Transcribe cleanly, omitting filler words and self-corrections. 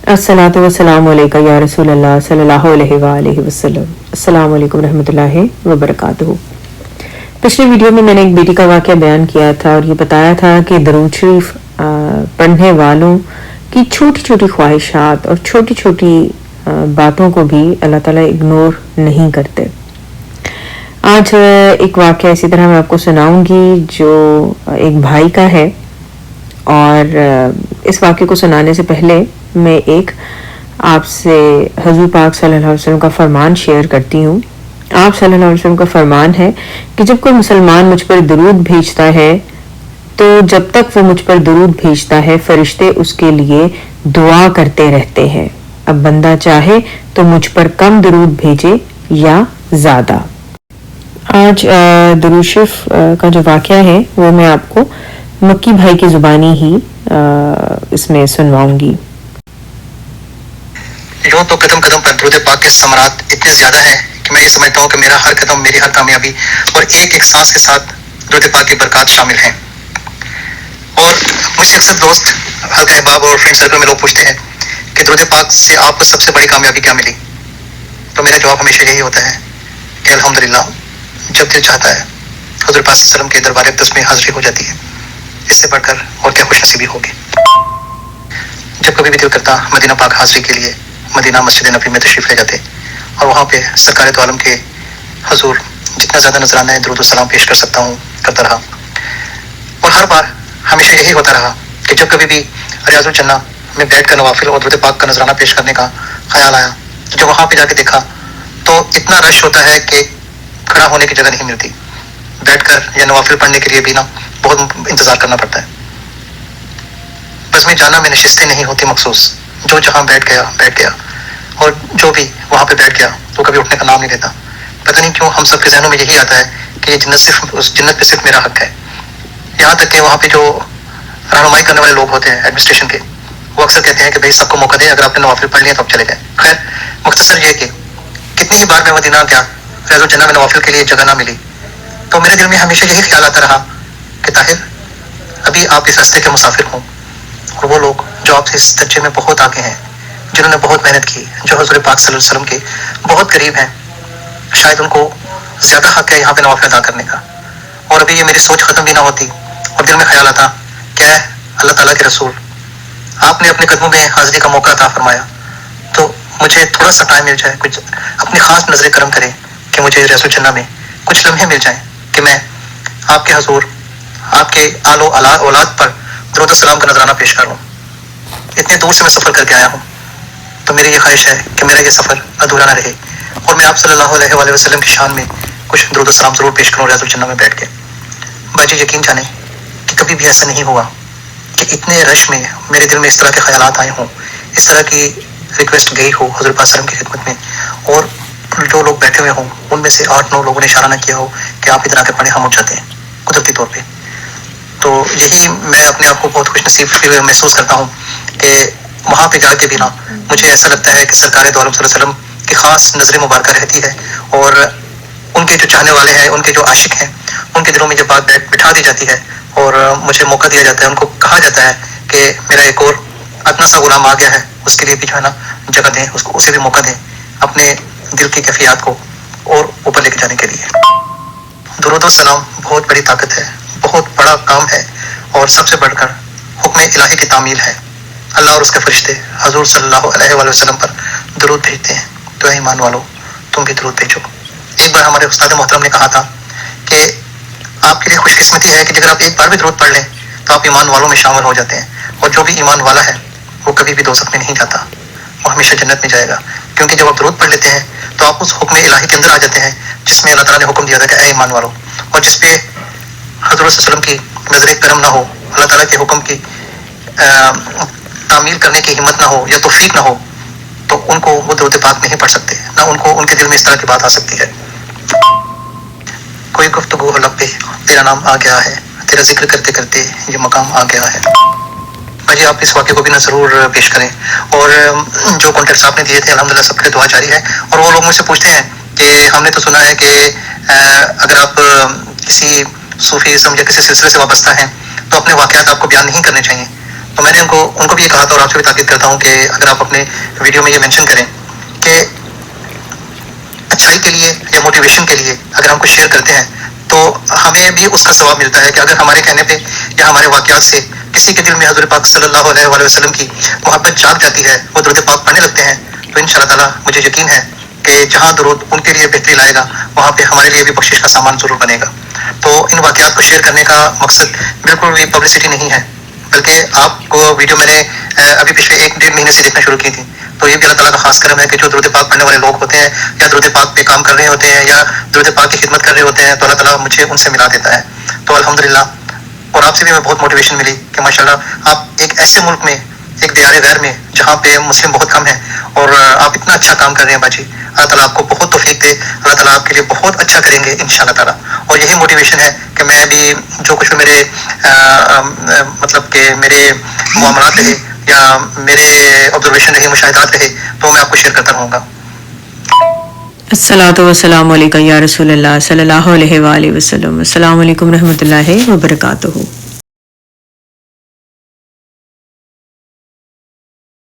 अस्सलातु वस्सलामु अलैका या रसूल अल्लाह सल्लल्लाहु अलैहि वसल्लम। अस्सलामु अलैकुम रहमतुल्लाहि व बरकातुहू। पिछले वीडियो में मैंने एक बेटी का वाक़या बयान किया था और ये बताया था कि दरूद शरीफ पढ़ने वालों की छोटी छोटी ख्वाहिशात और छोटी छोटी बातों को भी अल्लाह ताला इग्नोर नहीं करते। आज एक वाक़या इसी तरह मैं आपको सुनाऊंगी जो एक भाई का है, और इस वाक़े को सुनाने से पहले मैं एक आपसे हजूर पाक सल्लल्लाहु अलैहि वसल्लम का फरमान शेयर करती हूँ। आप सल्लल्लाहु अलैहि वसल्लम का फरमान है कि जब कोई मुसलमान मुझ पर दरूद भेजता है तो जब तक वो मुझ पर दरूद भेजता है फरिश्ते उसके लिए दुआ करते रहते हैं। अब बंदा चाहे तो मुझ पर कम दरूद भेजे या ज़्यादा। आज दरूद शरीफ का जो वाक़या है वो मैं आपको मक्की भाई की ज़ुबानी ही इसमें सुनवाऊंगी। यूं तो कदम कदम पर दुरूद पाक के समरात इतने ज़्यादा हैं कि मैं ये समझता हूँ कि मेरा हर कदम, मेरी हर कामयाबी और एक एक सांस के साथ दुरूद पाक की बरकत शामिल हैं। और मुझसे अक्सर दोस्त, हल्का अहबाब और फ्रेंड सर्कल में लोग पूछते हैं कि दुरूद पाक से आपको सबसे बड़ी कामयाबी क्या मिली? तो मेरा जवाब हमेशा यही होता है कि अल्हम्दुलिल्लाह, जब दिल चाहता है हुज़ूर पाक सल्लल्लाहु अलैहि वसल्लम के दरबार अक़दस में हाज़िरी हो जाती है। इससे बढ़कर और क्या खुशनसीबी होगी। जब कभी भी दिल करता मदीना पाक हाज़िरी के लिए मदीना मस्जिद नबी में तशरीफ़ ले जाते और वहाँ पे सरकार दो आलम के हुजूर जितना ज़्यादा नजराना है दरूद सलाम पेश कर सकता हूँ करता रहा। और हर बार हमेशा यही होता रहा कि जब कभी भी रियाज़ुल जन्ना में बैठ कर नवाफिल और दरूद पाक का नजराना पेश करने का ख्याल आया, तो जब वहाँ पे जाके देखा तो इतना रश होता है कि खड़ा होने की जगह नहीं मिलती। बैठ कर या नवाफिल पढ़ने के लिए भी ना बहुत इंतज़ार करना पड़ता है। बस में जाना में नशिस्तें नहीं होती मखसूस, जो जहाँ बैठ गया और जो भी वहाँ पे बैठ गया तो कभी उठने का नाम नहीं लेता। पता नहीं क्यों हम सबके जहनों में यही आता है कि ये जन्नत सिर्फ उस जन्नत पे सिर्फ मेरा हक है। यहाँ तक कि वहाँ पे जो रहनुमाई करने वाले लोग होते हैं एडमिनिस्ट्रेशन के, वो अक्सर कहते हैं कि भाई सबको मौका दें, अगर आपने नवाफिल पढ़ लिया तो आप चले जाएँ। खैर मुख्तसर ये कि कितनी ही बार मैं मदीना गया, रियाज़ुल जन्ना में नवाफिल के लिए जगह ना मिली, तो मेरे दिल में हमेशा यही ख्याल आता रहा कि ताहिर अभी आप इस रास्ते के मुसाफिर हों, और वो लोग जो आपसे इस दर्जे में बहुत आगे हैं, जिन्होंने बहुत मेहनत की, जो हुज़ूर पाक सल्लल्लाहु अलैहि वसल्लम के बहुत करीब हैं, शायद उनको ज़्यादा हक़ है यहाँ पे नवाफिल अदा करने का। और अभी ये मेरी सोच ख़त्म भी ना होती और दिल में ख्याल आता, क्या है अल्लाह ताला के रसूल, आपने अपने कदमों में हाज़िरी का मौका अता फरमाया, तो मुझे थोड़ा सा टाइम मिल जाए, कुछ अपनी ख़ास नज़र करम करें कि मुझे रियाज़ुल जन्ना में कुछ लम्हे मिल जाएँ कि मैं आपके हुज़ूर, आपके आलो औलाद पर दरूद सलाम का नजराना पेश करूँ। इतने दूर से मैं सफ़र करके आया हूँ, तो मेरी ये ख्वाहिश है कि मेरा ये सफ़र अधूरा ना रहे और मैं आप सल्लल्लाहु अलैहि वसल्लम की शान में कुछ दरूद सलाम ज़रूर पेश करूँ रियाज़ुल जन्ना में बैठ के। बाजी यकीन जाने कि कभी भी ऐसा नहीं हुआ कि इतने रश में मेरे दिल में इस तरह के ख्यालात आए हों, इस तरह की रिक्वेस्ट गई हो हुज़ूर पाक सल्लल्लाहु अलैहि वसल्लम की खिदमत में, और जो लोग बैठे हुए हों उनमें से 8-9 लोगों ने इशारा न किया हो कि आप इधर आके पढ़ें, हम उठ जाते हैं कुदरती तौर पर। तो यही मैं अपने आप को बहुत खुश नसीब महसूस करता हूँ कि वहाँ पे जाके भी ना मुझे ऐसा लगता है कि सरकार दो आलम सल्लल्लाहु अलैहि वसल्लम की ख़ास नज़र मुबारक रहती है, और उनके जो चाहने वाले हैं, उनके जो आशिक हैं, उनके दिलों में जब बात बिठा दी जाती है और मुझे मौका दिया जाता है, उनको कहा जाता है कि मेरा एक और अदना सा गुलाम आ गया है, उसके लिए भी जो है ना जगह दें, उसको उसे भी मौका दें अपने दिल की कैफियत को और ऊपर लेके जाने के लिए। दुरूद सलाम बहुत बड़ी ताकत है, बहुत बड़ा काम है, और सबसे बढ़कर हुक्म इलाही की तामील है। अल्लाह और उसके फरिश्ते हजूर सल्लल्लाहु अलैहि वसल्लम पर दरूद भेजते हैं, तो ईमान वालों तुम भी दरूद भेजो। एक बार हमारे उस्ताद मोहतरम ने कहा था कि आपके लिए खुशकिस्मती है कि अगर आप एक बार भी दरूद पढ़ लें तो आप ईमान वालों में शामिल हो जाते हैं, और जो भी ईमान वाला है वो कभी भी दोज़ख में नहीं जाता, वो हमेशा जन्नत में जाएगा। क्योंकि जब आप दरूद पढ़ लेते हैं तो आप उस हुक्म इलाही के अंदर आ जाते हैं जिसमें अल्लाह ताला ने हुक्म दिया था कि ऐ ईमान वालों, और जिस पे हज़रत सल्लल्लाहु अलैहि वसल्लम की नज़र करम ना हो, अल्लाह ताला के हुक्म की तामील करने की हिम्मत ना हो या तौफीक ना हो, तो उनको वो दरूद पाक नहीं पढ़ सकते, ना उनको उनके दिल में इस तरह की बात आ सकती है। कोई गुफ्तगू हो लब पे तेरा नाम आ गया है, तेरा जिक्र करते करते ये मकाम आ गया है। भाई आप इस वाक़े को भी ना ज़रूर पेश करें, और जो कॉन्टेक्ट्स आपने दिए थे अल्हम्दुलिल्लाह सबके दुआ जारी है। और वो लोग मुझसे पूछते हैं कि हमने तो सुना है कि अगर आप किसी सूफीज़्म या किसी सिलसिले से वाबस्ता हैं तो अपने वाक़यात आपको बयान नहीं करने चाहिए। تو میں نے उनको भी ये कहा था और आपसे भी ताकीद करता हूँ कि अगर आप अपने वीडियो में ये मेंशन करें कि अच्छाई के लिए या मोटिवेशन के लिए अगर हम कुछ शेयर करते हैं तो हमें भी उसका सवाब मिलता है कि अगर हमारे कहने पे या हमारे वाक़यात से किसी के दिल में हज़रत पाक सल्लल्लाहु अलैहि वसल्लम की मोहब्बत जाग जाती है, वो दुरूद पाक पढ़ने लगते हैं, तो इंशाअल्लाह ताला मुझे यकीन है कि जहाँ दुरूद उनके लिए बेहतरी लाएगा वहाँ पे हमारे लिए भी बख्शिश का सामान ज़रूर बनेगा। तो इन वाक़यात को शेयर करने का मकसद बिल्कुल भी पब्लिसिटी नहीं है, बल्कि आपको वीडियो मैंने अभी पिछले 1-1.5 महीने से देखना शुरू की थी। तो ये भी अल्लाह ताला का खास करम है कि जो दुरूद पाक पढ़ने वाले लोग होते हैं या दुरूद पाक पे काम कर रहे होते हैं या दुरूद पाक की खिदमत कर रहे होते हैं, तो अल्लाह ताला मुझे उनसे मिला देता है। तो अल्हम्दुलिल्लाह, और आपसे भी मैं बहुत मोटिवेशन मिली कि माशाल्लाह आप एक ऐसे मुल्क में, एक दियारे गैर में जहाँ पे मुस्लिम बहुत कम है और आप इतना अच्छा काम कर रहे हैं बाजी। अल्लाह ताला आपको बहुत तौफीक दे, अल्लाह ताला आपके लिए बहुत अच्छा करेंगे इंशाअल्लाह ताला। और यही मोटिवेशन है कि मैं भी जो कुछ भी मेरे मतलब कि मेरे मामलात रहे या मेरे ऑब्जर्वेशन रहे, मुशाहिदात रहे, तो मैं आपको शेयर करता रहूँगा। अस्सलातु वस्सलामु अलैका या रसूलल्लाह सल्लल्लाहु अलैहि वसल्लम। अस्सलामु अलैकुम रहमतुल्लाहि व बरकातुहू।